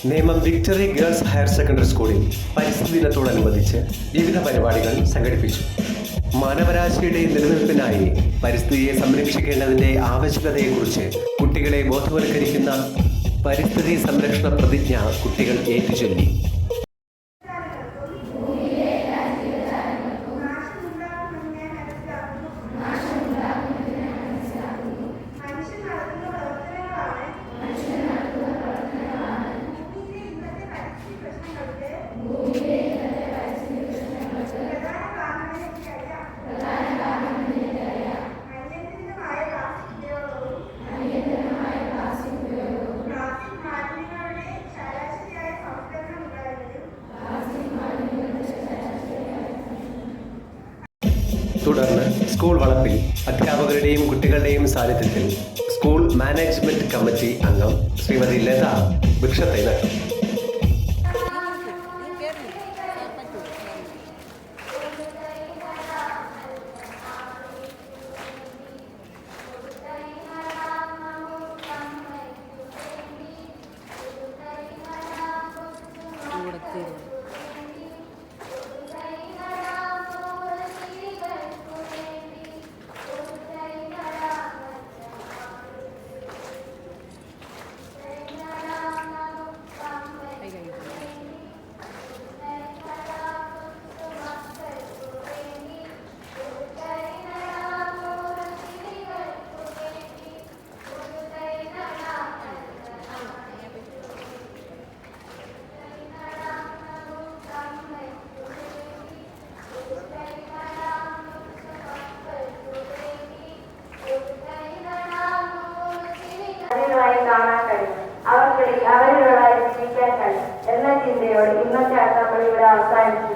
Nemom victory girls higher secondary സ്കൂളിൽ പരിസ്ഥിതി ദിനത്തോടനുബന്ധിച്ച് വിവിധ പരിപാടികൾ സംഘടിപ്പിച്ചു. മാനവരാശിയുടെ നിലനിൽപ്പിനായി പരിസ്ഥിതിയെ സംരക്ഷിക്കേണ്ടതിൻ്റെ ആവശ്യകതയെക്കുറിച്ച് കുട്ടികളെ ബോധവൽക്കരിക്കുന്ന പരിസ്ഥിതി സംരക്ഷണ പ്രതിജ്ഞ കുട്ടികൾ ഏറ്റുചൊല്ലി. തുടർന്ന് സ്കൂൾ വളപ്പിൽ അധ്യാപകരുടെയും കുട്ടികളുടെയും സാന്നിധ്യത്തിൽ സ്കൂൾ മാനേജ്മെന്റ് കമ്മിറ്റി അംഗം ശ്രീമതി ലത വൃക്ഷത്തൈ നട്ടു. കാണാൻ കഴിയും, അവരിലുള്ള ജീവിക്കാൻ കഴിയും എന്ന ചിന്തയോടെ ഇന്നത്തെ അസംബ്ലി ഇവിടെ അവസാനിച്ചു.